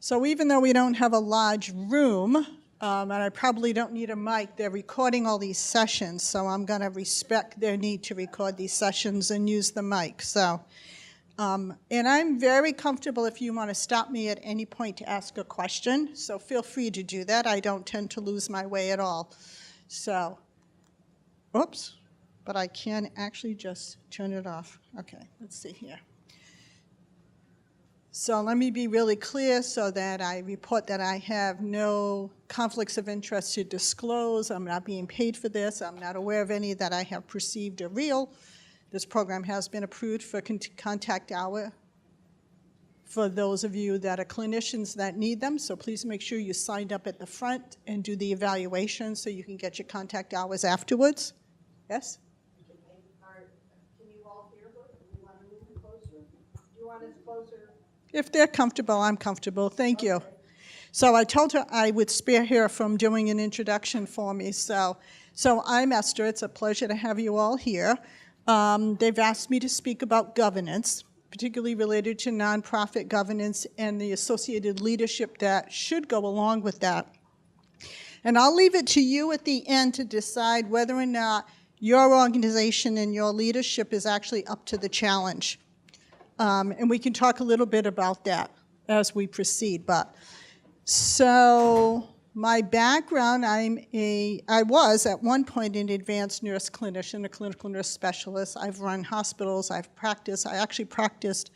So even though we don't have a large room, and I probably don't need a mic, they're recording all these sessions, so I'm going to respect their need to record these sessions and use the mic. So, and I'm very comfortable if you want to stop me at any point to ask a question, so feel free to do that. I don't tend to lose my way at all. So, oops, but I can actually just turn it off. Okay, let's see here. So let me be really clear so that I report that I have no conflicts of interest to disclose. I'm not being paid for this. I'm not aware of any that I have perceived are real. This program has been approved for contact hour for those of you that are clinicians that need them. So please make sure you signed up at the front and do the evaluation so you can get your contact hours afterwards. Yes? Can you all hear her? Do you want to move closer? Do you want us closer? If they're comfortable, I'm comfortable. Thank you. So I told her I would spare her from doing an introduction for me. So I'm Esther. It's a pleasure to have you all here. They've asked me to speak about governance, particularly related to nonprofit governance and the associated leadership that should go along with that. And I'll leave it to you at the end to decide whether or not your organization and your leadership is actually up to the challenge. And we can talk a little bit about that as we proceed. But so my background, I was at one point an advanced nurse clinician, a clinical nurse specialist. I've run hospitals, I actually practiced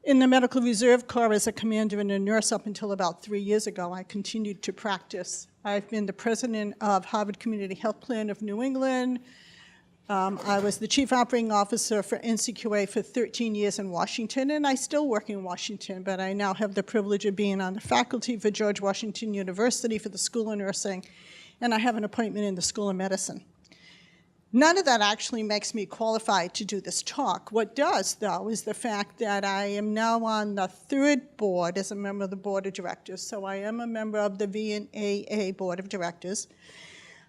in the Medical Reserve Corps as a commander and a nurse up until about 3 years ago. I continued to practice. I've been the president of Harvard Community Health Plan of New England. I was the chief operating officer for NCQA for 13 years in Washington, and I still work in Washington, but I now have the privilege of being on the faculty for George Washington University for the School of Nursing, and I have an appointment in the School of Medicine. None of that actually makes me qualified to do this talk. What does, though, is the fact that I am now on the third board as a member of the board of directors, so I am a member of the VNAA board of directors.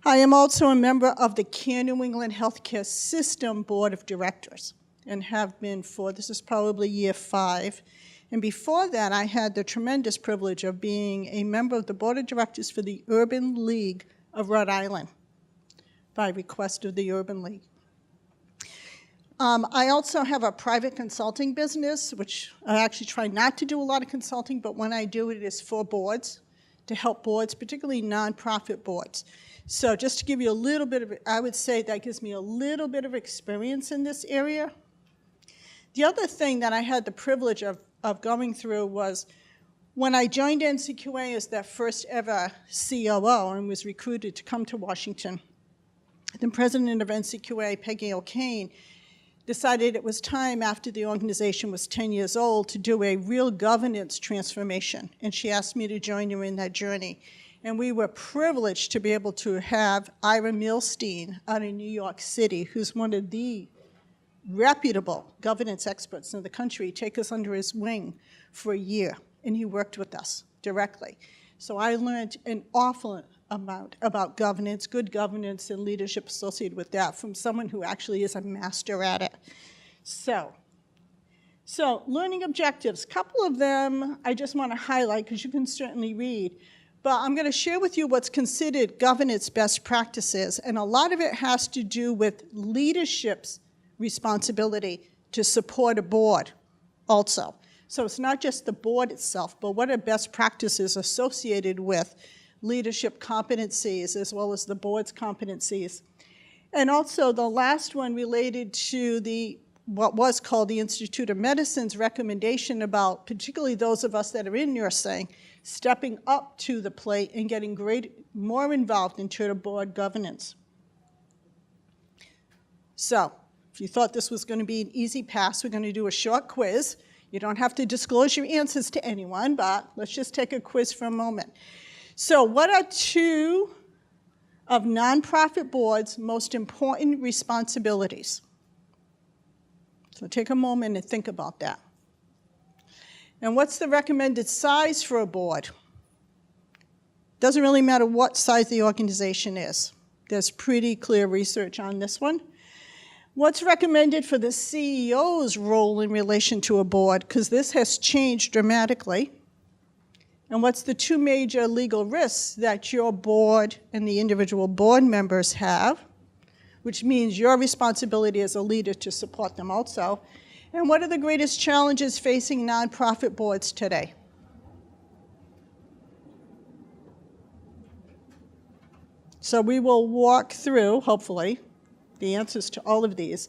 I am also a member of the Care New England Healthcare System Board of Directors and have been for, this is probably year 5. And before that, I had the tremendous privilege of being a member of the Board of Directors for the Urban League of Rhode Island by request of the Urban League. I also have a private consulting business, which I actually try not to do a lot of consulting, but when I do, it is for boards, to help boards, particularly nonprofit boards. So just to give you a little bit of, I would say that gives me a little bit of experience in this area. The other thing that I had the privilege of going through was when I joined NCQA as their first ever COO and was recruited to come to Washington, the president of NCQA, Peggy O'Kane, decided it was time after the organization was 10 years old to do a real governance transformation, and she asked me to join her in that journey. And we were privileged to be able to have Ira Milstein out in New York City, who's one of the reputable governance experts in the country, take us under his wing for a year, and he worked with us directly. So I learned an awful amount about governance, good governance and leadership associated with that from someone who actually is a master at it. So learning objectives, a couple of them I just want to highlight because you can certainly read. But I'm going to share with you what's considered governance best practices, and a lot of it has to do with leadership's responsibility to support a board also. So it's not just the board itself, but what are best practices associated with leadership competencies as well as the board's competencies. And also the last one related to what was called the Institute of Medicine's recommendation about particularly those of us that are in nursing stepping up to the plate and getting more involved into board governance. So if you thought this was going to be an easy pass, we're going to do a short quiz. You don't have to disclose your answers to anyone, but let's just take a quiz for a moment. So what are 2 of nonprofit boards' most important responsibilities? So take a moment and think about that. And what's the recommended size for a board? Doesn't really matter what size the organization is. There's pretty clear research on this one. What's recommended for the CEO's role in relation to a board? Because this has changed dramatically. And what's the two major legal risks that your board and the individual board members have, which means your responsibility as a leader to support them also. And what are the greatest challenges facing nonprofit boards today? So we will walk through, hopefully, the answers to all of these.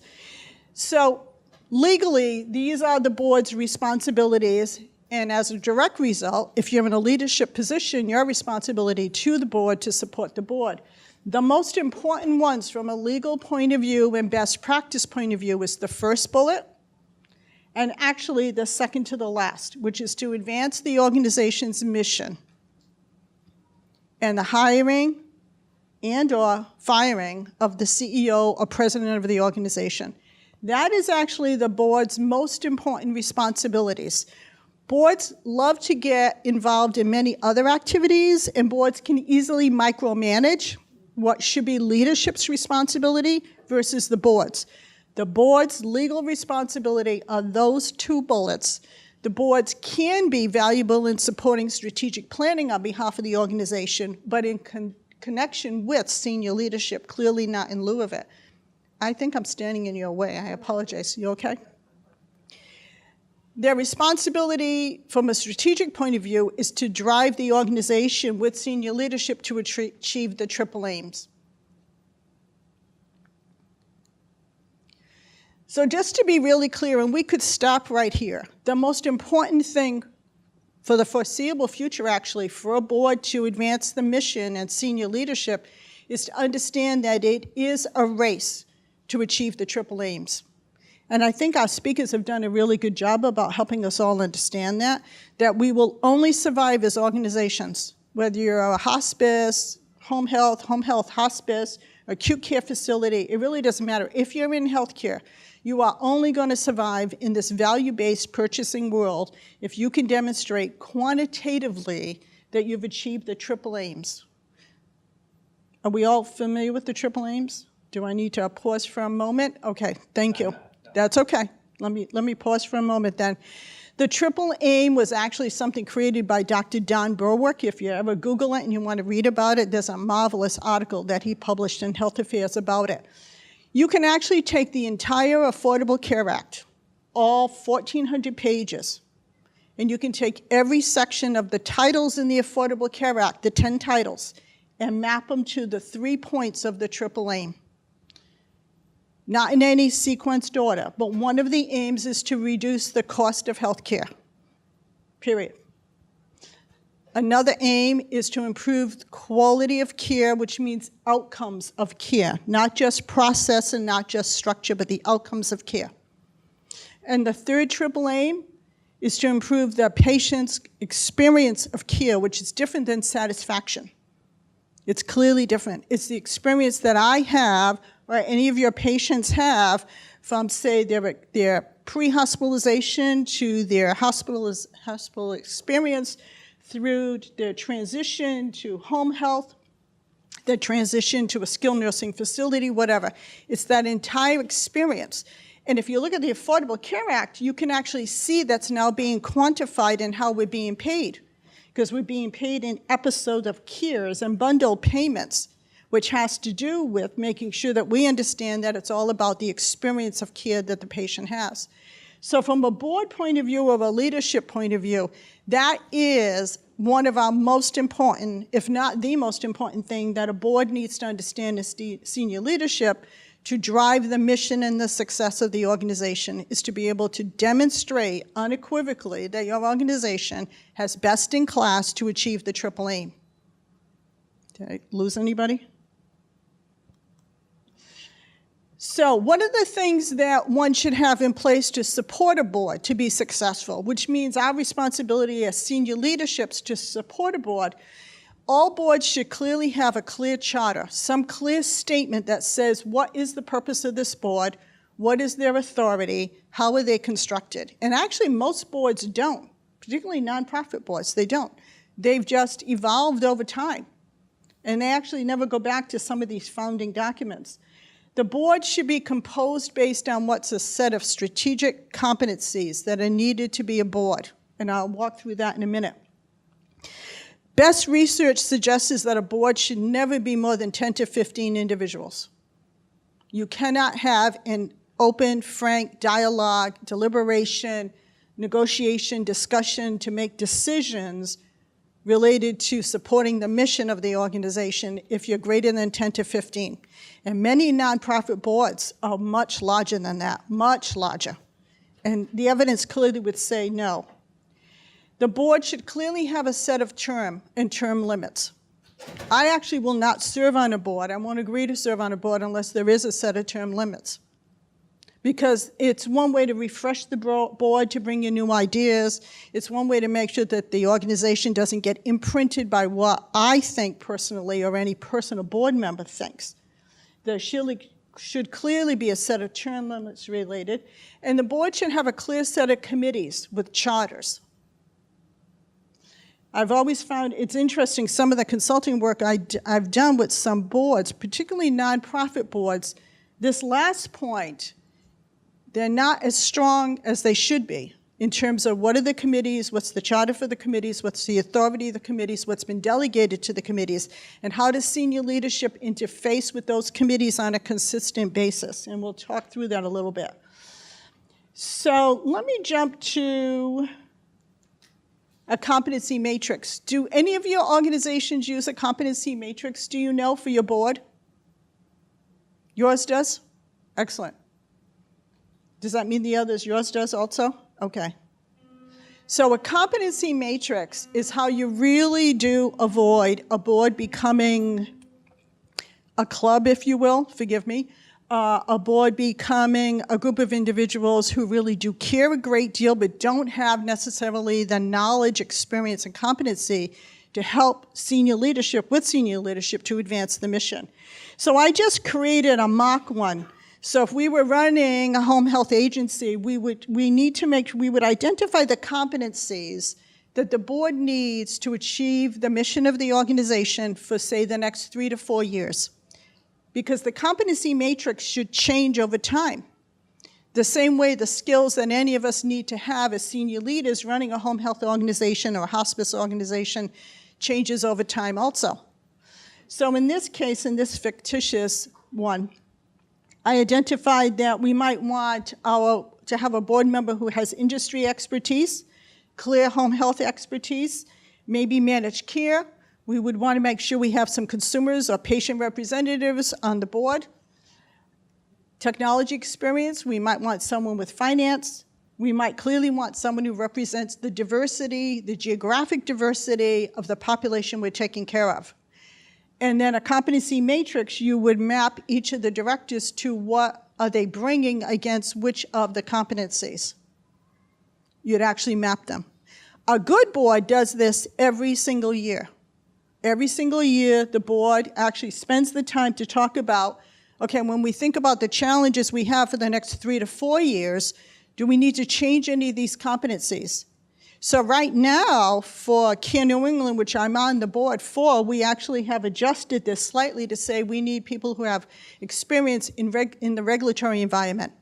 So legally, these are the board's responsibilities, and as a direct result, if you're in a leadership position, your responsibility to the board to support the board. The most important ones from a legal point of view and best practice point of view is the first bullet, and actually the second to the last, which is to advance the organization's mission. And the hiring and/or firing of the CEO or president of the organization. That is actually the board's most important responsibilities. Boards love to get involved in many other activities, and boards can easily micromanage what should be leadership's responsibility versus the board's. The board's legal responsibility are those two bullets. The boards can be valuable in supporting strategic planning on behalf of the organization, but in connection with senior leadership, clearly not in lieu of it. I think I'm standing in your way. I apologize. You okay? Their responsibility from a strategic point of view is to drive the organization with senior leadership to achieve the triple aims. So just to be really clear, and we could stop right here, the most important thing for the foreseeable future, actually, for a board to advance the mission and senior leadership is to understand that it is a race to achieve the triple aims. And I think our speakers have done a really good job about helping us all understand that we will only survive as organizations, whether you're a hospice, home health hospice, acute care facility, it really doesn't matter. If you're in healthcare, you are only going to survive in this value-based purchasing world if you can demonstrate quantitatively that you've achieved the triple aims. Are we all familiar with the triple aims? Do I need to pause for a moment? Okay, thank you. That's okay. Let me pause for a moment then. The triple aim was actually something created by Dr. Don Berwick. If you ever Google it and you want to read about it, there's a marvelous article that he published in Health Affairs about it. You can actually take the entire Affordable Care Act, all 1,400 pages, and you can take every section of the titles in the Affordable Care Act, the 10 titles, and map them to the 3 points of the triple aim. Not in any sequenced order, but one of the aims is to reduce the cost of health care, period. Another aim is to improve the quality of care, which means outcomes of care, not just process and not just structure, but the outcomes of care. And the third triple aim is to improve the patient's experience of care, which is different than satisfaction. It's clearly different. It's the experience that I have or any of your patients have from, say, their pre-hospitalization to their hospital experience, through their transition to home health, their transition to a skilled nursing facility, whatever. It's that entire experience. And if you look at the Affordable Care Act, you can actually see that's now being quantified in how we're being paid, because we're being paid in episode of cares and bundle payments, which has to do with making sure that we understand that it's all about the experience of care that the patient has. So from a board point of view or a leadership point of view, that is one of our most important, if not the most important thing that a board needs to understand as senior leadership to drive the mission and the success of the organization, is to be able to demonstrate unequivocally that your organization has best in class to achieve the triple aim. Did I lose anybody? So one of the things that one should have in place to support a board to be successful, which means our responsibility as senior leaderships to support a board, all boards should clearly have a clear charter, some clear statement that says what is the purpose of this board, what is their authority, how are they constructed. And actually most boards don't, particularly nonprofit boards, they don't. They've just evolved over time. And they actually never go back to some of these founding documents. The board should be composed based on what's a set of strategic competencies that are needed to be a board. And I'll walk through that in a minute. Best research suggests that a board should never be more than 10 to 15 individuals. You cannot have an open, frank dialogue, deliberation, negotiation, discussion to make decisions related to supporting the mission of the organization if you're greater than 10 to 15. And many nonprofit boards are much larger than that, much larger. And the evidence clearly would say no. The board should clearly have a set of term limits. I actually will not serve on a board. I won't agree to serve on a board unless there is a set of term limits. Because it's one way to refresh the board, to bring in new ideas. It's one way to make sure that the organization doesn't get imprinted by what I think personally or any personal board member thinks. There should clearly be a set of term limits related, and the board should have a clear set of committees with charters. I've always found it's interesting, some of the consulting work I've done with some boards, particularly nonprofit boards, this last point, they're not as strong as they should be in terms of what are the committees, what's the charter for the committees, what's the authority of the committees, what's been delegated to the committees, and how does senior leadership interface with those committees on a consistent basis. And we'll talk through that a little bit. So let me jump to a competency matrix. Do any of your organizations use a competency matrix, do you know, for your board? Yours does? Excellent. Does that mean the others, yours does also? Okay. So a competency matrix is how you really do avoid a board becoming a club, if you will, forgive me, a board becoming a group of individuals who really do care a great deal but don't have necessarily the knowledge, experience, and competency to help senior leadership to advance the mission. So I just created a mock one. So if we were running a home health agency, we would identify the competencies that the board needs to achieve the mission of the organization for, say, the next 3 to 4 years. Because the competency matrix should change over time. The same way the skills that any of us need to have as senior leaders running a home health organization or a hospice organization changes over time also. So in this case, in this fictitious one, I identified that we might want to have a board member who has industry expertise, clear home health expertise, maybe managed care. We would want to make sure we have some consumers or patient representatives on the board. Technology experience, we might want someone with finance. We might clearly want someone who represents the diversity, the geographic diversity of the population we're taking care of. And then a competency matrix, you would map each of the directors to what are they bringing against which of the competencies. You'd actually map them. A good board does this every single year. Every single year, the board actually spends the time to talk about, okay, when we think about the challenges we have for the next 3 to 4 years, do we need to change any of these competencies? So right now, for Care New England, which I'm on the board for, we actually have adjusted this slightly to say we need people who have experience in the regulatory environment.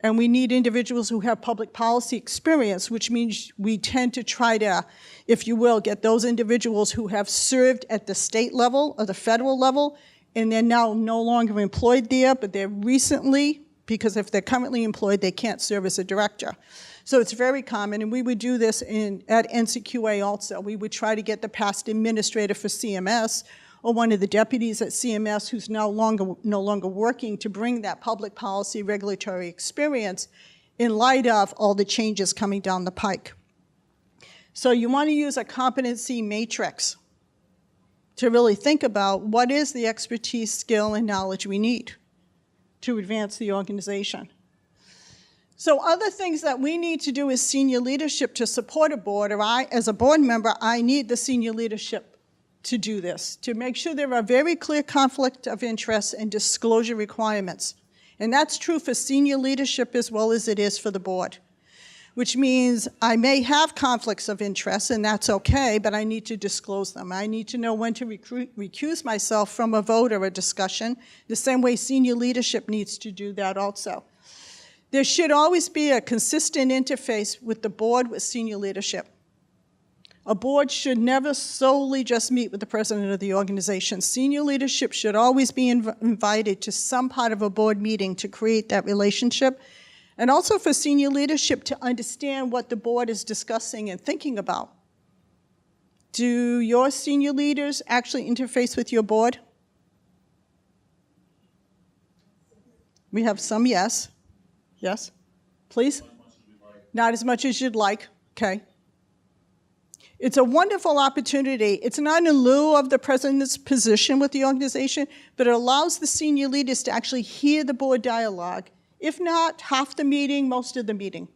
And we need individuals who have public policy experience, which means we tend to try to, if you will, get those individuals who have served at the state level or the federal level, and they're now no longer employed there, but they're recently, because if they're currently employed, they can't serve as a director. So it's very common, and we would do this at NCQA also. We would try to get the past administrator for CMS or one of the deputies at CMS who's no longer working to bring that public policy regulatory experience in light of all the changes coming down the pike. So you want to use a competency matrix to really think about what is the expertise, skill, and knowledge we need to advance the organization. So other things that we need to do as senior leadership to support a board, or I, as a board member, I need the senior leadership to do this, to make sure there are very clear conflict of interest and disclosure requirements. And that's true for senior leadership as well as it is for the board, which means I may have conflicts of interest, and that's okay, but I need to disclose them. I need to know when to recuse myself from a vote or a discussion, the same way senior leadership needs to do that also. There should always be a consistent interface with the board with senior leadership. A board should never solely just meet with the president of the organization. Senior leadership should always be invited to some part of a board meeting to create that relationship, and also for senior leadership to understand what the board is discussing and thinking about. Do your senior leaders actually interface with your board? We have some, yes. Yes? Please? Not as much as you'd like. Okay. It's a wonderful opportunity. It's not in lieu of the president's position with the organization, but it allows the senior leaders to actually hear the board dialogue. If not, half the meeting, most of the meeting.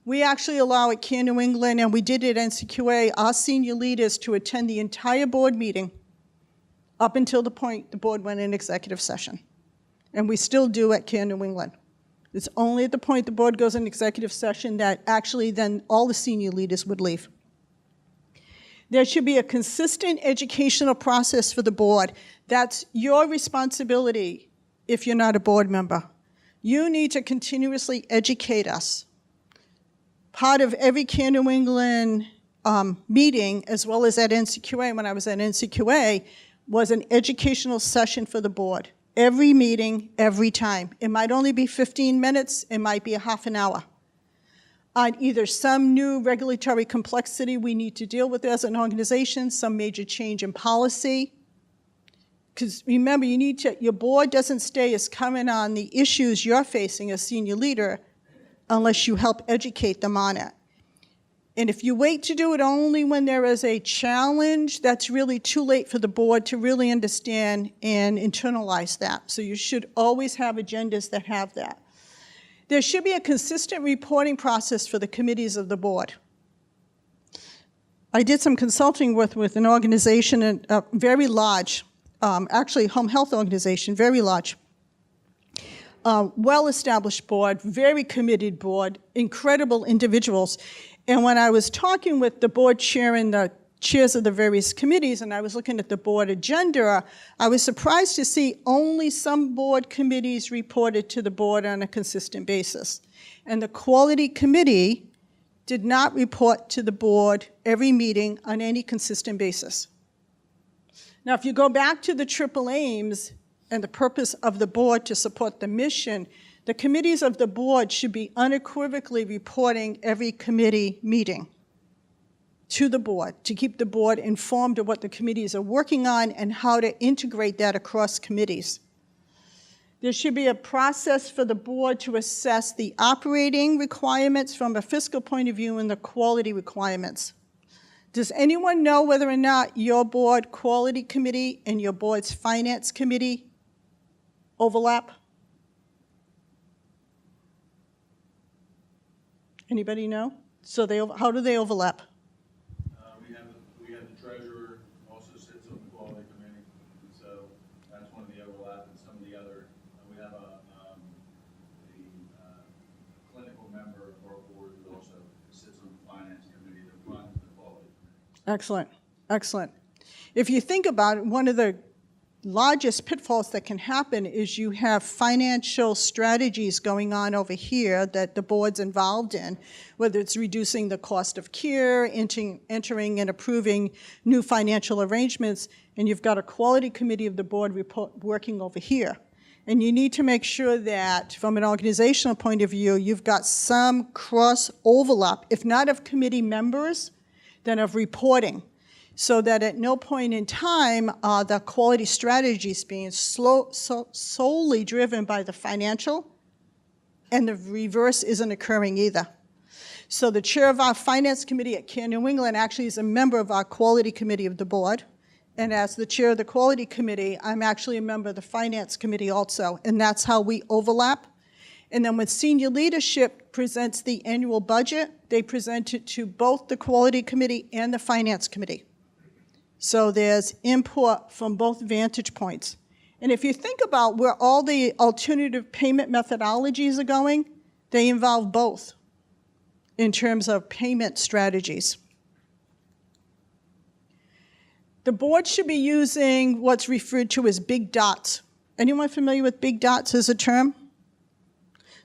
We actually allow at CARE New England, and we did it at NCQA, our senior leaders to attend the entire board meeting up until the point the board went in executive session. And we still do at CARE New England. It's only at the point the board goes in executive session that actually then all the senior leaders would leave. There should be a consistent educational process for the board. That's your responsibility if you're not a board member. You need to continuously educate us. Part of every CARE New England meeting, as well as at NCQA, when I was at NCQA, was an educational session for the board. Every meeting, every time. It might only be 15 minutes, it might be a half an hour. On either some new regulatory complexity we need to deal with as an organization, some major change in policy. Because remember, your board doesn't stay as current on the issues you're facing as senior leader unless you help educate them on it. And if you wait to do it only when there is a challenge, that's really too late for the board to really understand and internalize that. So you should always have agendas that have that. There should be a consistent reporting process for the committees of the board. I did some consulting with an organization, a very large, actually home health organization, very large, well-established board, very committed board, incredible individuals. And when I was talking with the board chair and the chairs of the various committees, and I was looking at the board agenda, I was surprised to see only some board committees reported to the board on a consistent basis. And the quality committee did not report to the board every meeting on any consistent basis. Now, if you go back to the triple aims and the purpose of the board to support the mission, the committees of the board should be unequivocally reporting every committee meeting to the board, to keep the board informed of what the committees are working on and how to integrate that across committees. There should be a process for the board to assess the operating requirements from a fiscal point of view and the quality requirements. Does anyone know whether or not your board quality committee and your board's finance committee overlap? Anybody know? So how do they overlap? We have the treasurer also sits on the quality committee, so that's one of the overlap, and some of the other. We have a clinical member of our board who also sits on the finance committee that runs the quality committee. Excellent, excellent. If you think about it, one of the largest pitfalls that can happen is you have financial strategies going on over here that the board's involved in, whether it's reducing the cost of care, entering and approving new financial arrangements, and you've got a quality committee of the board working over here. And you need to make sure that, from an organizational point of view, you've got some cross overlap, if not of committee members, then of reporting, so that at no point in time the quality strategy is being solely driven by the financial, and the reverse isn't occurring either. So the chair of our finance committee at CARE New England actually is a member of our quality committee of the board, and as the chair of the quality committee, I'm actually a member of the finance committee also, and that's how we overlap. And then when senior leadership presents the annual budget, they present it to both the quality committee and the finance committee. So there's input from both vantage points. And if you think about where all the alternative payment methodologies are going, they involve both in terms of payment strategies. The board should be using what's referred to as big dots. Anyone familiar with big dots as a term?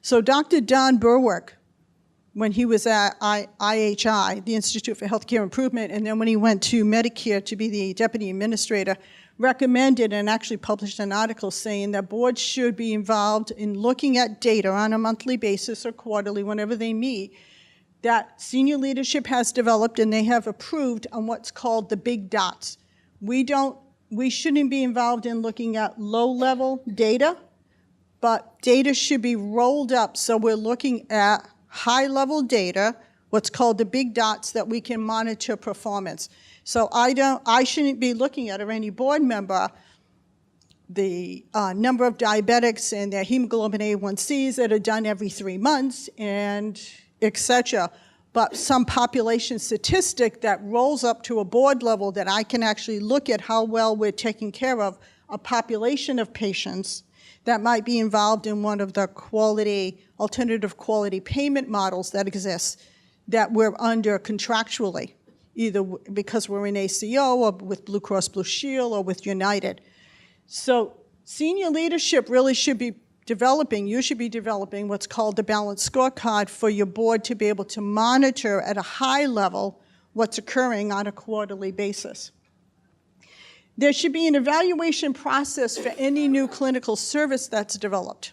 So Dr. Don Berwick when he was at IHI, the Institute for Healthcare Improvement, and then when he went to Medicare to be the deputy administrator, recommended and actually published an article saying that boards should be involved in looking at data on a monthly basis or quarterly, whenever they meet, that senior leadership has developed and they have approved on what's called the big dots. We shouldn't be involved in looking at low-level data, but data should be rolled up, so we're looking at high-level data, what's called the big dots, that we can monitor performance. So I shouldn't be looking at, or any board member, the number of diabetics and their hemoglobin A1Cs that are done every 3 months, and et cetera. But some population statistic that rolls up to a board level that I can actually look at how well we're taking care of a population of patients that might be involved in one of the alternative quality payment models that exists that we're under contractually, either because we're in ACO or with Blue Cross Blue Shield or with United. So senior leadership really should be developing, you should be developing what's called the balanced scorecard for your board to be able to monitor at a high level what's occurring on a quarterly basis. There should be an evaluation process for any new clinical service that's developed.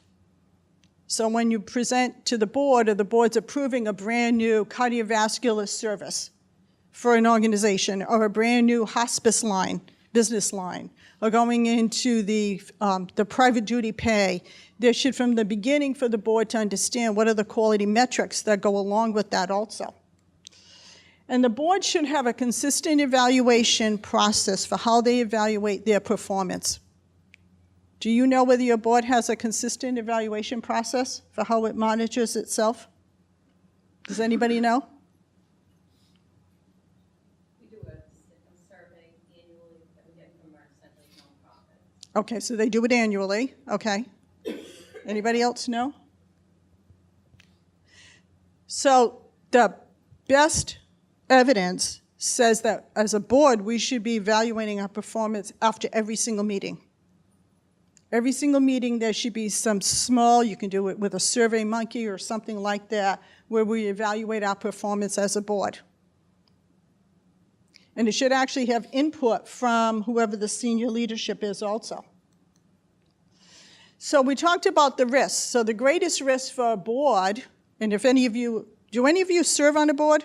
So when you present to the board, or the board's approving a brand new cardiovascular service for an organization, or a brand new hospice line, business line, or going into the private duty pay, there should, from the beginning, for the board to understand what are the quality metrics that go along with that also. And the board should have a consistent evaluation process for how they evaluate their performance. Do you know whether your board has a consistent evaluation process for how it monitors itself? Does anybody know? We do a survey annually that we get from our essentially nonprofits. Okay, so they do it annually, okay. Anybody else know? So the best evidence says that as a board, we should be evaluating our performance after every single meeting. Every single meeting, there should be some small, you can do it with a Survey Monkey or something like that, where we evaluate our performance as a board. And it should actually have input from whoever the senior leadership is also. So we talked about the risks. So the greatest risk for a board, and if any of you, do any of you serve on a board?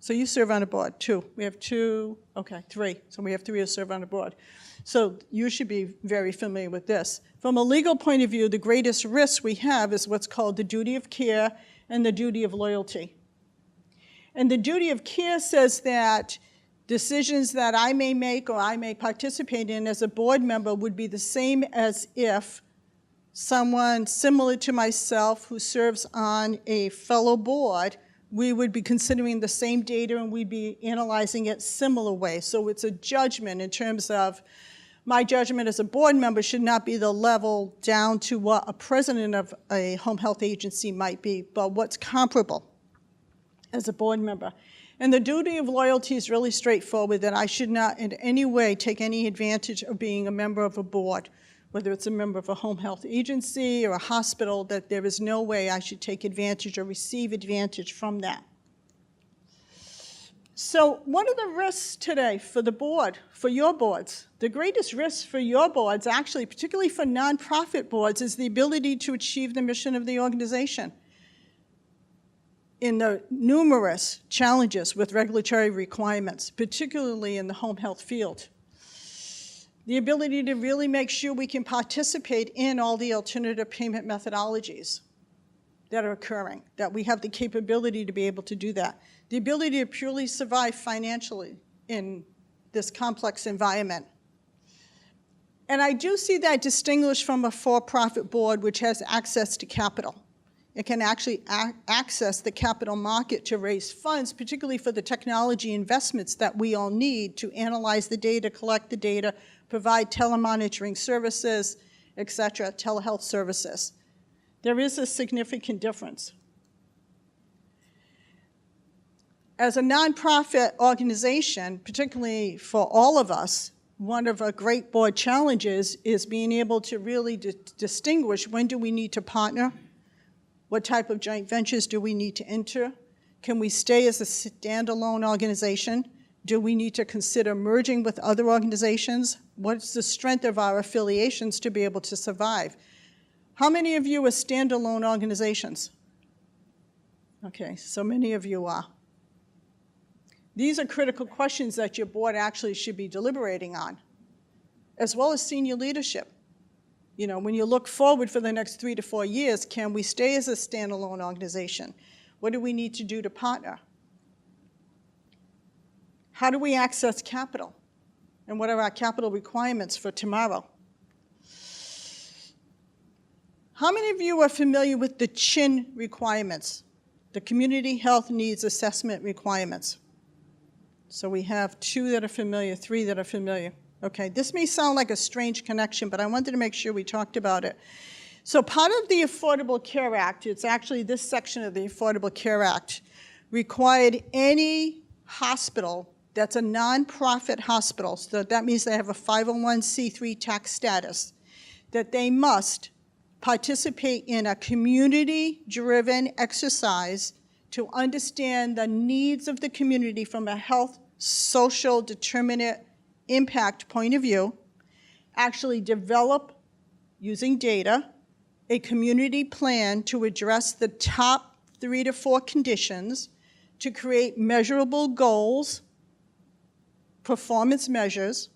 So you serve on a board, 2. We have 2, okay, 3. So we have 3 who serve on a board. So you should be very familiar with this. From a legal point of view, the greatest risk we have is what's called the duty of care and the duty of loyalty. And the duty of care says that decisions that I may make or I may participate in as a board member would be the same as if someone similar to myself who serves on a fellow board, we would be considering the same data and we'd be analyzing it similar ways. So it's a judgment in terms of my judgment as a board member should not be the level down to what a president of a home health agency might be, but what's comparable as a board member. And the duty of loyalty is really straightforward, that I should not in any way take any advantage of being a member of a board, whether it's a member of a home health agency or a hospital, that there is no way I should take advantage or receive advantage from that. So what are the risks today for the board, for your boards? The greatest risk for your boards, actually, particularly for nonprofit boards, is the ability to achieve the mission of the organization in the numerous challenges with regulatory requirements, particularly in the home health field. The ability to really make sure we can participate in all the alternative payment methodologies that are occurring, that we have the capability to be able to do that. The ability to purely survive financially in this complex environment. And I do see that distinguished from a for-profit board which has access to capital. It can actually access the capital market to raise funds, particularly for the technology investments that we all need to analyze the data, collect the data, provide telemonitoring services, et cetera, telehealth services. There is a significant difference. As a nonprofit organization, particularly for all of us, one of our great board challenges is being able to really distinguish when do we need to partner, What type of joint ventures do we need to enter? Can we stay as a standalone organization? Do we need to consider merging with other organizations? What's the strength of our affiliations to be able to survive? How many of you are standalone organizations? Okay, so many of you are. These are critical questions that your board actually should be deliberating on, as well as senior leadership. You know, when you look forward for the next 3 to 4 years, can we stay as a standalone organization? What do we need to do to partner? How do we access capital? And what are our capital requirements for tomorrow? How many of you are familiar with the CHIN requirements, the Community Health Needs Assessment requirements? So we have 2 that are familiar, 3 that are familiar. Okay, this may sound like a strange connection, but I wanted to make sure we talked about it. So part of the Affordable Care Act, it's actually this section of the Affordable Care Act, required any hospital that's a nonprofit hospital, so that means they have a 501c3 tax status, that they must participate in a community-driven exercise to understand the needs of the community from a health, social determinant impact point of view, actually develop, using data, a community plan to address the top 3 to 4 conditions, to create measurable goals, performance measures,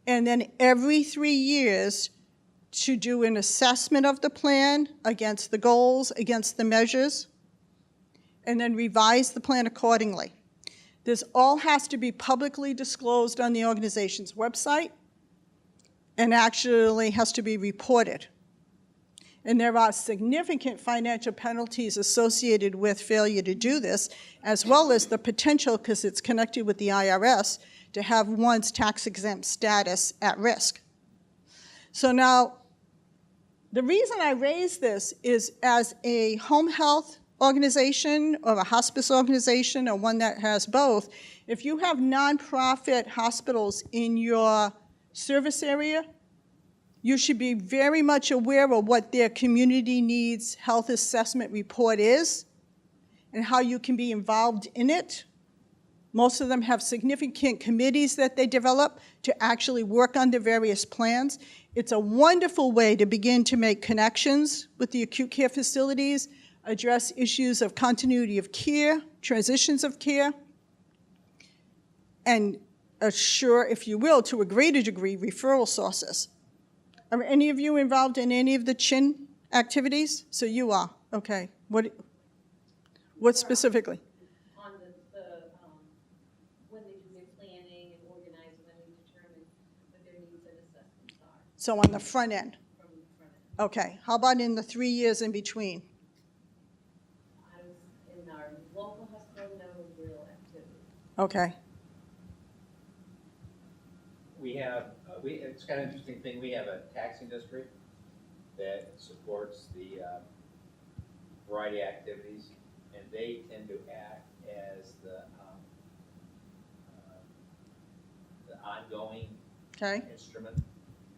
and then every 3 years to do an assessment of the plan against the goals, against the measures, and then revise the plan accordingly. This all has to be publicly disclosed on the organization's website and actually has to be reported. And there are significant financial penalties associated with failure to do this, as well as the potential, because it's connected with the IRS, to have one's tax-exempt status at risk. So now, the reason I raise this is as a home health organization or a hospice organization or one that has both, if you have nonprofit hospitals in your service area, you should be very much aware of what their community needs health assessment report is and how you can be involved in it. Most of them have significant committees that they develop to actually work on the various plans. It's a wonderful way to begin to make connections with the acute care facilities, address issues of continuity of care, transitions of care, and assure, if you will, to a greater degree, referral sources. Are any of you involved in any of the CHIN activities? So you are, okay. What specifically? On when they do their planning and organizing, when they determine what their needs and assessments are. So on the front end? From the front end. Okay, how about in the 3 years in between? I was in our local hospital, no real activity. Okay. We have, it's kind of an interesting thing, we have a tax industry that supports the variety of activities, and they tend to act as the ongoing instrument,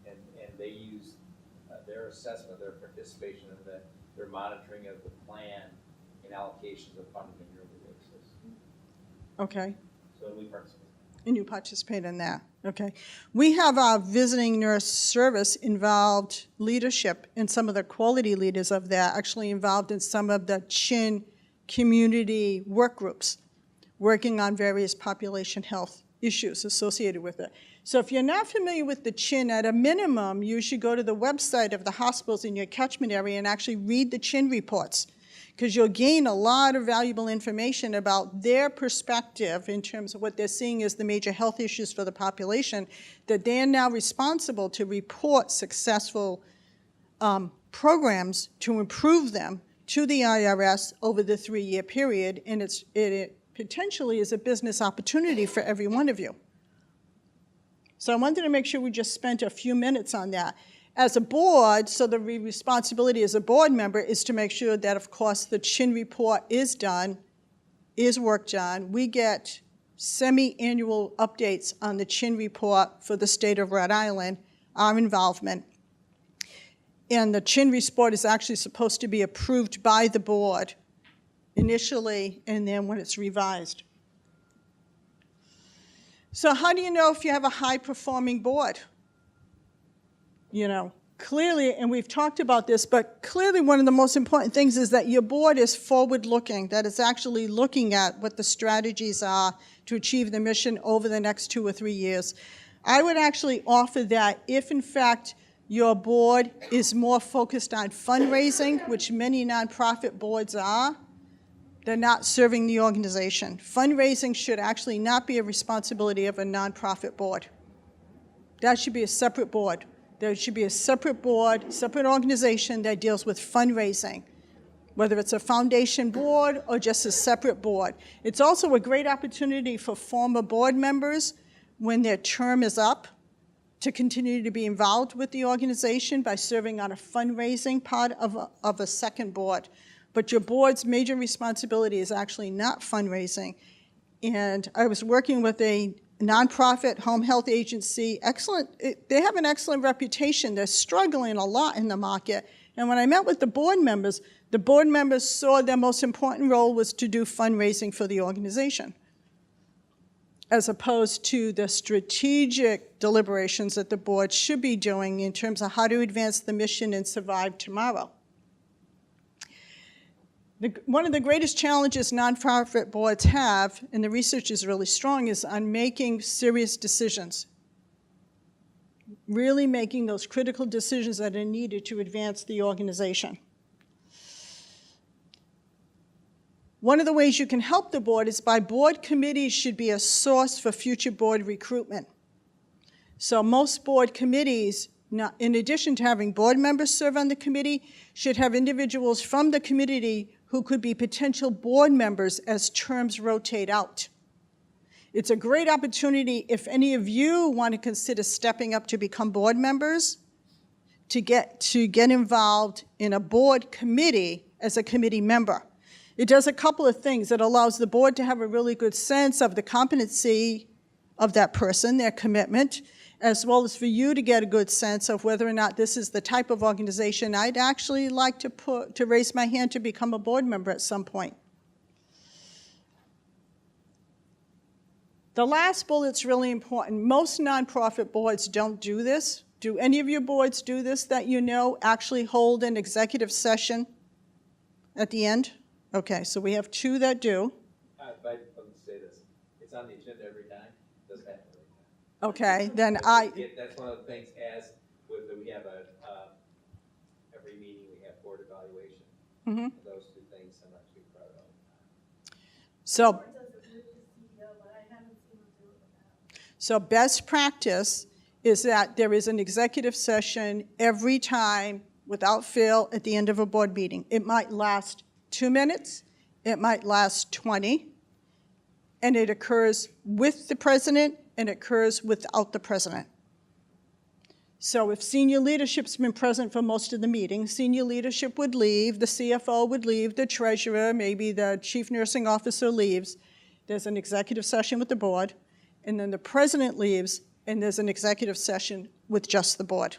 and they use their assessment, their participation in their monitoring of the plan and allocations of funding on a yearly basis. Okay. So we participate. And you participate in that, okay. We have our visiting nurse service involved leadership, and some of the quality leaders of that actually involved in some of the CHIN community work groups, working on various population health issues associated with it. So if you're not familiar with the CHIN, at a minimum, you should go to the website of the hospitals in your catchment area and actually read the CHIN reports, because you'll gain a lot of valuable information about their perspective in terms of what they're seeing as the major health issues for the population, that they're now responsible to report successful programs to improve them to the IRS over the 3-year period, and it potentially is a business opportunity for every one of you. So I wanted to make sure we just spent a few minutes on that. As a board, so the responsibility as a board member is to make sure that, of course, the CHIN report is done, is worked on. We get semi-annual updates on the CHIN report for the state of Rhode Island, our involvement. And the chin report is actually supposed to be approved by the board initially, and then when it's revised. So how do you know if you have a high-performing board? You know, clearly, and we've talked about this, but clearly one of the most important things is that your board is forward-looking, that it's actually looking at what the strategies are to achieve the mission over the next 2 or 3 years. I would actually offer that if, in fact, your board is more focused on fundraising, which many nonprofit boards are, they're not serving the organization. Fundraising should actually not be a responsibility of a nonprofit board. That should be a separate board. There should be a separate board, separate organization that deals with fundraising, whether it's a foundation board or just a separate board. It's also a great opportunity for former board members when their term is up to continue to be involved with the organization by serving on a fundraising part of a second board. But your board's major responsibility is actually not fundraising. And I was working with a nonprofit home health agency, they have an excellent reputation. They're struggling a lot in the market. And when I met with the board members saw their most important role was to do fundraising for the organization, as opposed to the strategic deliberations that the board should be doing in terms of how to advance the mission and survive tomorrow. One of the greatest challenges nonprofit boards have, and the research is really strong, is on making serious decisions. Really making those critical decisions that are needed to advance the organization. One of the ways you can help the board is by board committees should be a source for future board recruitment. So most board committees, in addition to having board members serve on the committee, should have individuals from the committee who could be potential board members as terms rotate out. It's a great opportunity if any of you want to consider stepping up to become board members, to get involved in a board committee as a committee member. It does a couple of things. It allows the board to have a really good sense of the competency of that person, their commitment, as well as for you to get a good sense of whether or not this is the type of organization I'd actually like to raise my hand to become a board member at some point. The last bullet's really important. Most nonprofit boards don't do this. Do any of your boards do this that you know, actually hold an executive session at the end? Okay, so we have 2 that do. But let me say this, it's on the agenda every time, doesn't happen every time. Okay, then That's one of the things, as with, we have every meeting we have board evaluation. Mm-hmm. Those 2 things I'm not too proud of. So best practice is that there is an executive session every time, without fail, at the end of a board meeting. It might last 2 minutes, it might last 20, and it occurs with the president and it occurs without the president. So if senior leadership's been present for most of the meeting, senior leadership would leave, the CFO would leave, the treasurer, maybe the chief nursing officer leaves. There's an executive session with the board, and then the president leaves, and there's an executive session with just the board.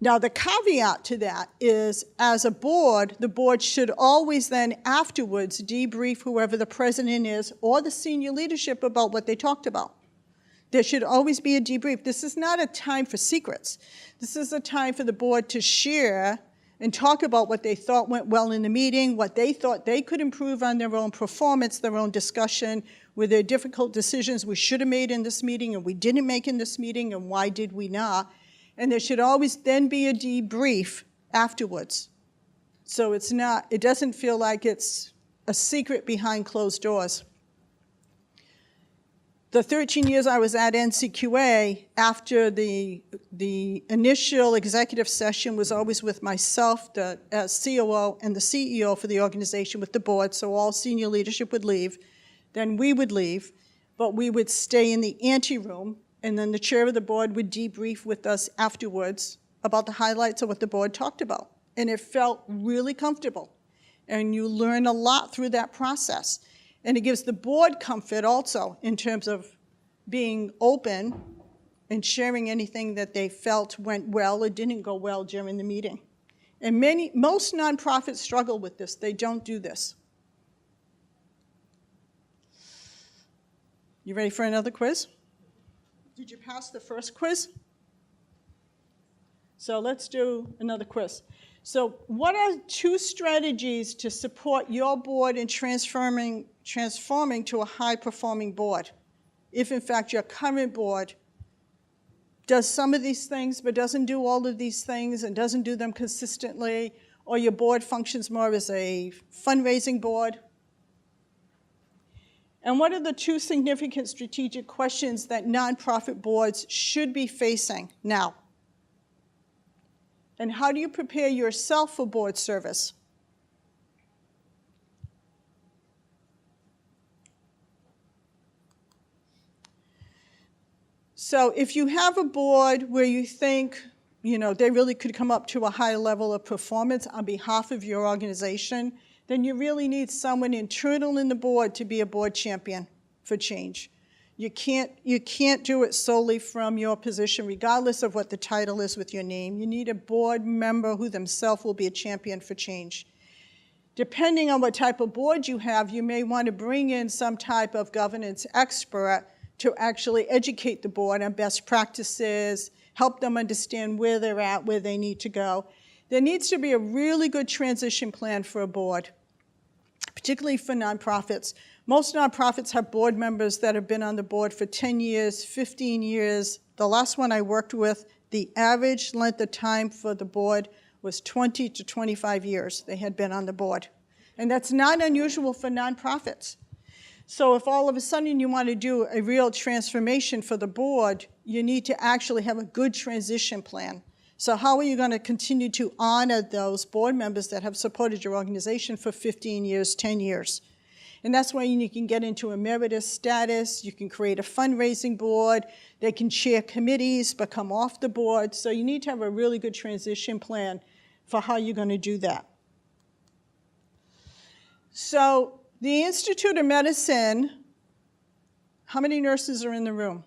Now, the caveat to that is, as a board, the board should always then afterwards debrief whoever the president is or the senior leadership about what they talked about. There should always be a debrief. This is not a time for secrets. This is a time for the board to share and talk about what they thought went well in the meeting, what they thought they could improve on their own performance, their own discussion, were there difficult decisions we should have made in this meeting and we didn't make in this meeting, and why did we not? And there should always then be a debrief afterwards. So it doesn't feel like it's a secret behind closed doors. The 13 years I was at NCQA, after the initial executive session was always with myself, the COO, and the CEO for the organization with the board, so all senior leadership would leave. Then we would leave, but we would stay in the anteroom, and then the chair of the board would debrief with us afterwards about the highlights of what the board talked about. And it felt really comfortable. And you learn a lot through that process. And it gives the board comfort also in terms of being open and sharing anything that they felt went well or didn't go well during the meeting. And most nonprofits struggle with this. They don't do this. You ready for another quiz? Did you pass the first quiz? So let's do another quiz. So what are 2 strategies to support your board in transforming to a high-performing board? If, in fact, your current board does some of these things but doesn't do all of these things and doesn't do them consistently, or your board functions more as a fundraising board. And what are the 2 significant strategic questions that nonprofit boards should be facing now? And how do you prepare yourself for board service? So if you have a board where you think, they really could come up to a high level of performance on behalf of your organization, then you really need someone internal in the board to be a board champion for change. You can't do it solely from your position, regardless of what the title is with your name. You need a board member who themselves will be a champion for change. Depending on what type of board you have, you may want to bring in some type of governance expert to actually educate the board on best practices, help them understand where they're at, where they need to go. There needs to be a really good transition plan for a board, particularly for nonprofits. Most nonprofits have board members that have been on the board for 10 years, 15 years. The last one I worked with, the average length of time for the board was 20 to 25 years they had been on the board. And that's not unusual for nonprofits. So if all of a sudden you want to do a real transformation for the board, you need to actually have a good transition plan. So how are you going to continue to honor those board members that have supported your organization for 15 years, 10 years? And that's when you can get into emeritus status. You can create a fundraising board. They can chair committees but come off the board. So you need to have a really good transition plan for how you're going to do that. So the Institute of Medicine, how many nurses are in the room?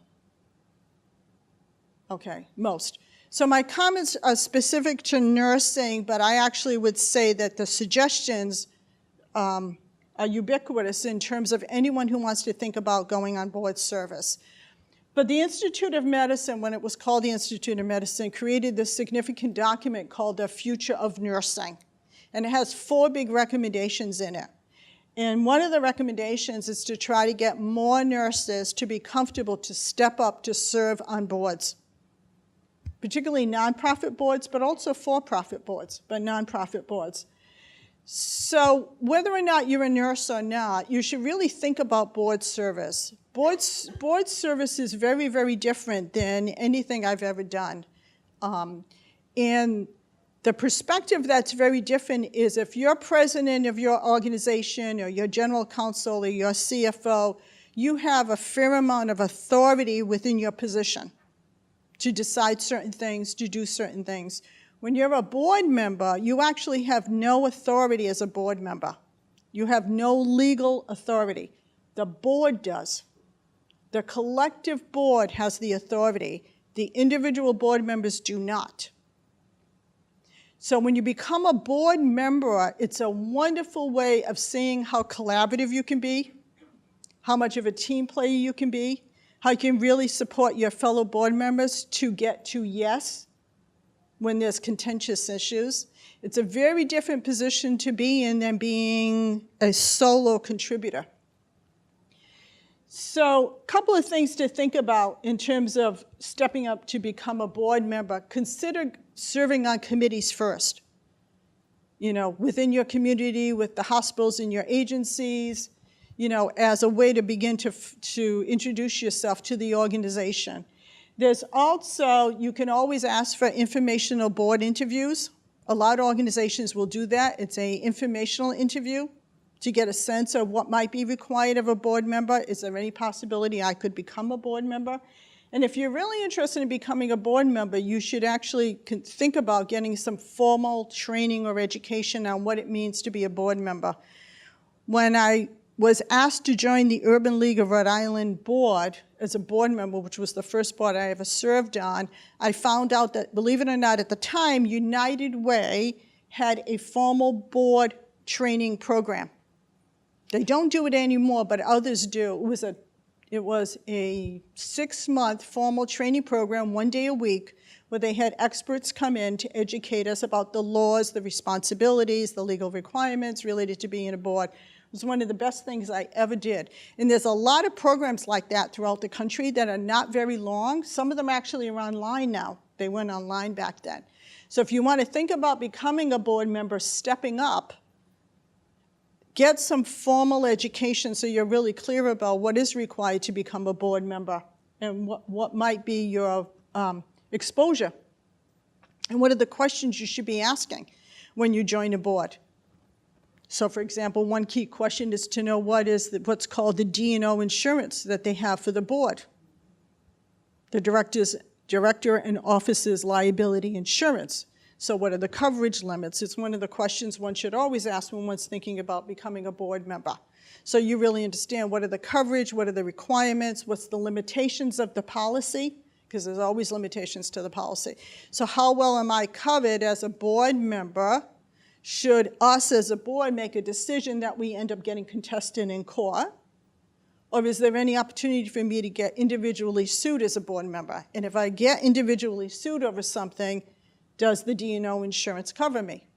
Okay, most. So my comments are specific to nursing, but I actually would say that the suggestions are ubiquitous in terms of anyone who wants to think about going on board service. But the Institute of Medicine, when it was called the Institute of Medicine, created this significant document called The Future of Nursing. And it has 4 big recommendations in it. And one of the recommendations is to try to get more nurses to be comfortable to step up to serve on boards, particularly nonprofit boards, but also for-profit boards, but nonprofit boards. So whether or not you're a nurse or not, you should really think about board service. Board service is very, very different than anything I've ever done. And the perspective that's very different is if you're president of your organization or your general counsel or your CFO, you have a fair amount of authority within your position to decide certain things, to do certain things. When you're a board member, you actually have no authority as a board member. You have no legal authority. The board does. The collective board has the authority. The individual board members do not. So when you become a board member, it's a wonderful way of seeing how collaborative you can be, how much of a team player you can be, how you can really support your fellow board members to get to yes when there's contentious issues. It's a very different position to be in than being a solo contributor. So a couple of things to think about in terms of stepping up to become a board member. Consider serving on committees first. Within your community, with the hospitals and your agencies, as a way to begin to introduce yourself to the organization. There's also, you can always ask for informational board interviews. A lot of organizations will do that. It's an informational interview to get a sense of what might be required of a board member. Is there any possibility I could become a board member? And if you're really interested in becoming a board member, you should actually think about getting some formal training or education on what it means to be a board member. When I was asked to join the Urban League of Rhode Island board as a board member, which was the first board I ever served on, I found out that, believe it or not, at the time, United Way had a formal board training program. They don't do it anymore, but others do. It was a 6-month formal training program, 1 day a week, where they had experts come in to educate us about the laws, the responsibilities, the legal requirements related to being a board. It was one of the best things I ever did. And there's a lot of programs like that throughout the country that are not very long. Some of them actually are online now. They went online back then. So if you want to think about becoming a board member, stepping up, get some formal education so you're really clear about what is required to become a board member and what might be your exposure. And what are the questions you should be asking when you join a board? So for example, one key question is to know what's called the D&O insurance that they have for the board. The director and officer's liability insurance. So what are the coverage limits? It's one of the questions one should always ask when one's thinking about becoming a board member. So you really understand what are the coverage, what are the requirements, what's the limitations of the policy, because there's always limitations to the policy. So how well am I covered as a board member? Should us as a board make a decision that we end up getting contested in court? Or is there any opportunity for me to get individually sued as a board member? And if I get individually sued over something, does the D&O insurance cover me?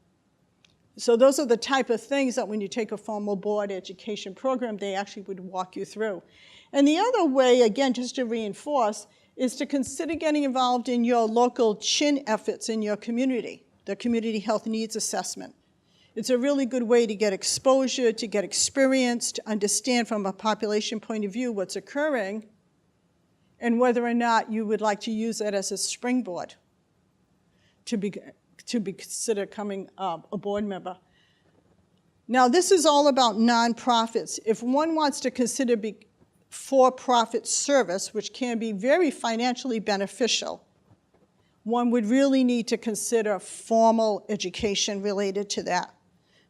So those are the type of things that when you take a formal board education program, they actually would walk you through. And the other way, again, just to reinforce, is to consider getting involved in your local CHIN efforts in your community, the Community Health Needs Assessment. It's a really good way to get exposure, to get experience, to understand from a population point of view what's occurring, and whether or not you would like to use that as a springboard to be considered becoming a board member. Now, this is all about nonprofits. If one wants to consider for-profit service, which can be very financially beneficial, one would really need to consider formal education related to that,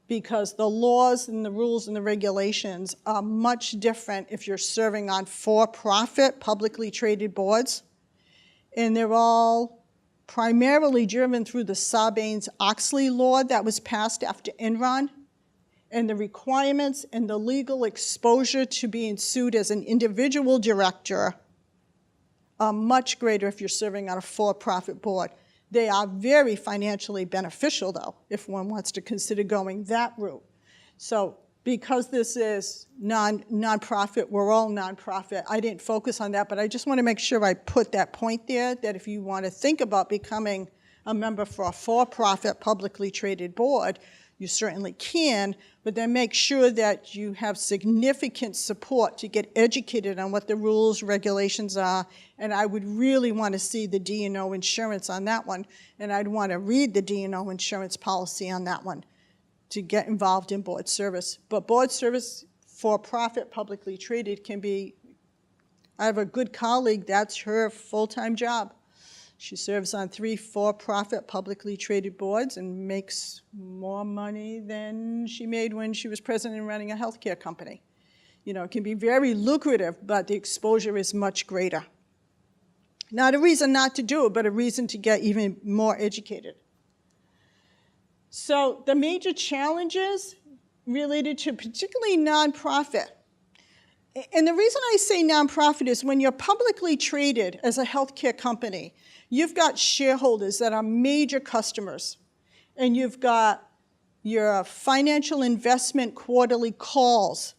because the laws and the rules and the regulations are much different if you're serving on for-profit, publicly traded boards, and they're all primarily driven through the Sarbanes-Oxley law that was passed after Enron, and the requirements and the legal exposure to being sued as an individual director are much greater if you're serving on a for-profit board. They are very financially beneficial, though, if one wants to consider going that route. So because this is nonprofit, we're all nonprofit, I didn't focus on that, but I just want to make sure I put that point there, that if you want to think about becoming a member for a for-profit, publicly traded board, you certainly can, but then make sure that you have significant support to get educated on what the rules, regulations are, and I would really want to see the D&O insurance on that one, and I'd want to read the D&O insurance policy on that one to get involved in board service. But board service for profit, publicly traded can be, I have a good colleague, that's her full-time job. She serves on 3 for-profit publicly traded boards and makes more money than she made when she was president and running a healthcare company. You know, it can be very lucrative, but the exposure is much greater. Not a reason not to do it, but a reason to get even more educated. So the major challenges related to particularly nonprofit. And the reason I say nonprofit is when you're publicly traded as a healthcare company, you've got shareholders that are major customers, and you've got your financial investment quarterly calls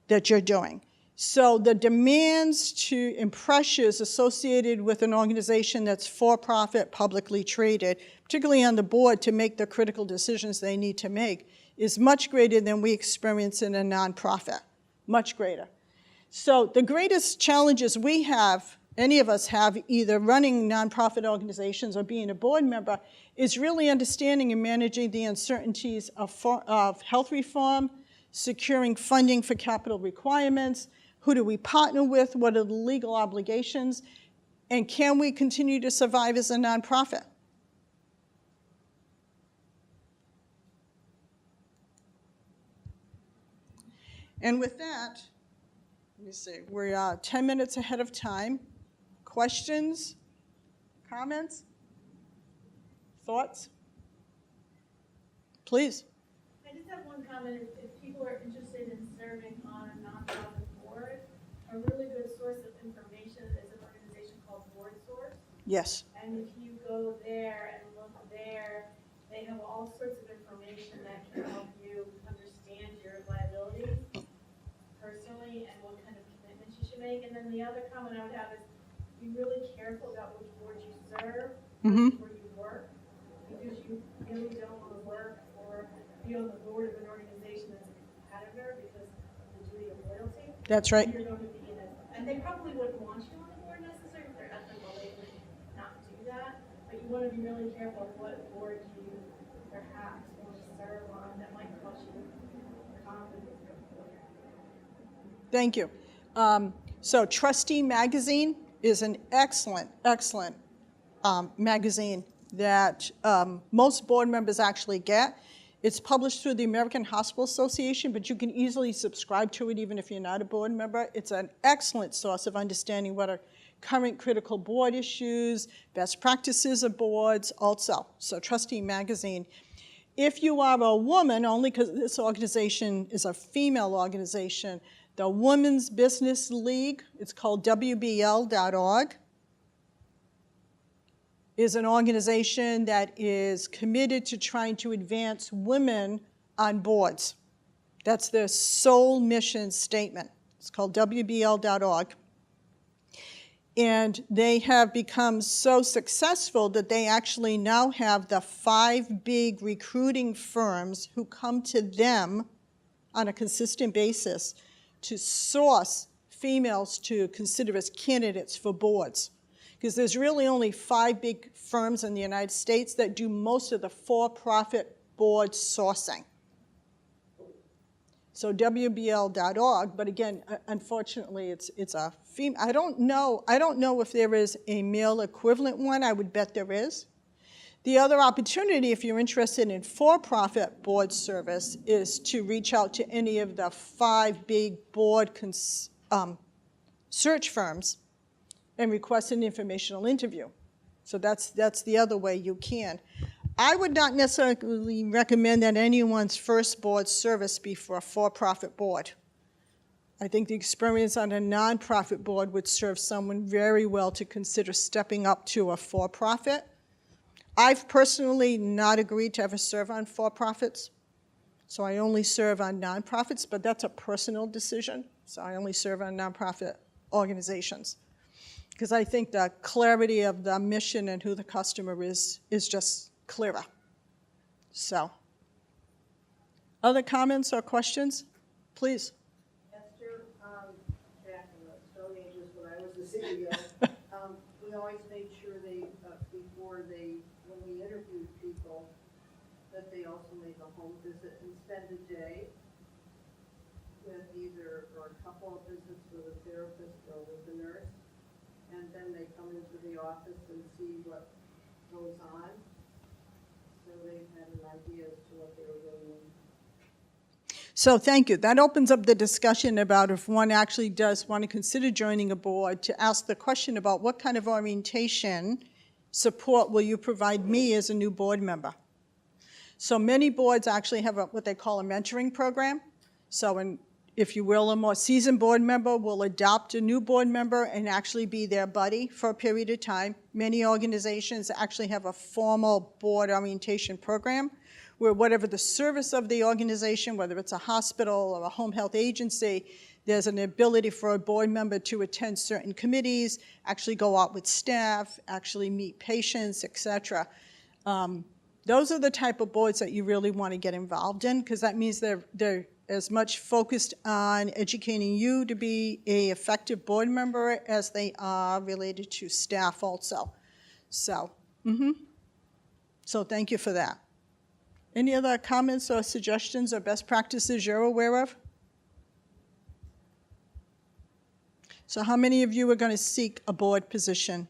that you're doing. So the demands and pressures associated with an organization that's for-profit, publicly traded, particularly on the board to make the critical decisions they need to make, is much greater than we experience in a nonprofit, much greater. So the greatest challenges we have, any of us have, either running nonprofit organizations or being a board member, is really understanding and managing the uncertainties of health reform, securing funding for capital requirements, who do we partner with, what are the legal obligations, and can we continue to survive as a nonprofit? And with that, let me see, we are 10 minutes ahead of time. Questions? Comments? Thoughts? Please. I just have one comment. If people are interested in serving on a nonprofit board, a really good source of information is an organization called Board Source. Yes. And if you go there and look there, they have all sorts of information that can help you understand your liabilities personally and what kind of commitments you should make. And then the other comment I would have is be really careful about which board you serve, where you work, because you really don't want to work or be on the board of an organization that's a competitor because of the duty of loyalty. That's right. You're going to be in it. And they probably wouldn't want you on the board necessarily if they're ethical, they would not do that. But you want to be really careful what board you perhaps want to serve on that might cost you confidence. Thank you. So Trustee magazine is an excellent, excellent magazine that most board members actually get. It's published through the American Hospital Association, but you can easily subscribe to it even if you're not a board member. It's an excellent source of understanding what are current critical board issues, best practices of boards also. So Trustee magazine. If you are a woman, only because this organization is a female organization, the Women's Business League, it's called WBL.org, is an organization that is committed to trying to advance women on boards. That's their sole mission statement. It's called WBL.org. And they have become so successful that they actually now have the 5 big recruiting firms who come to them on a consistent basis to source females to consider as candidates for boards. Because there's really only 5 big firms in the United States that do most of the for-profit board sourcing. So WBL.org, but again, unfortunately, it's a female. I don't know if there is a male equivalent one. I would bet there is. The other opportunity, if you're interested in for-profit board service, is to reach out to any of the 5 big board search firms and request an informational interview. So that's the other way you can. I would not necessarily recommend that anyone's first board service be for a for-profit board. I think the experience on a nonprofit board would serve someone very well to consider stepping up to a for-profit. I've personally not agreed to ever serve on for-profits, so I only serve on nonprofits, but that's a personal decision. So I only serve on nonprofit organizations, because I think the clarity of the mission and who the customer is just clearer. So, other comments or questions? Please. Esther, back in the Stone Ages when I was the CEO, we always made sure when we interviewed people, that they also make a home visit and spend a day with or a couple of visits with a therapist or with a nurse, and then they come into the office and see what goes on, so they've had an idea as to what they were doing. So thank you. That opens up the discussion about if one actually does want to consider joining a board, to ask the question about what kind of orientation support will you provide me as a new board member. So many boards actually have what they call a mentoring program. So if you will, a more seasoned board member will adopt a new board member and actually be their buddy for a period of time. Many organizations actually have a formal board orientation program where whatever the service of the organization, whether it's a hospital or a home health agency, there's an ability for a board member to attend certain committees, actually go out with staff, actually meet patients, et cetera. Those are the type of boards that you really want to get involved in, because that means they're as much focused on educating you to be an effective board member as they are related to staff also. So, so thank you for that. Any other comments or suggestions or best practices you're aware of? So how many of you are going to seek a board position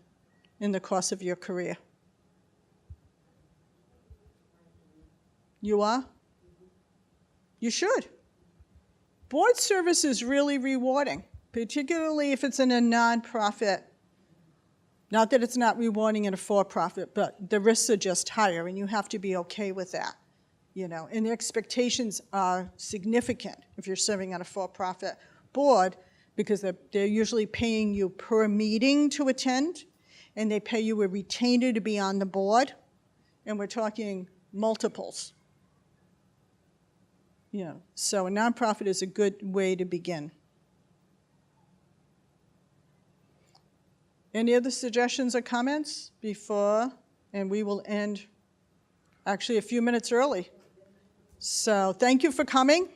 in the course of your career? You are? You should. board service is really rewarding, particularly if it's in a nonprofit. Not that it's not rewarding in a for-profit, but the risks are just higher, and you have to be okay with that, you know. And the expectations are significant if you're serving on a for-profit board, because they're usually paying you per meeting to attend, and they pay you a retainer to be on the board, and we're talking multiples. You know, so a nonprofit is a good way to begin. Any other suggestions or comments before, and we will end actually a few minutes early. So thank you for coming.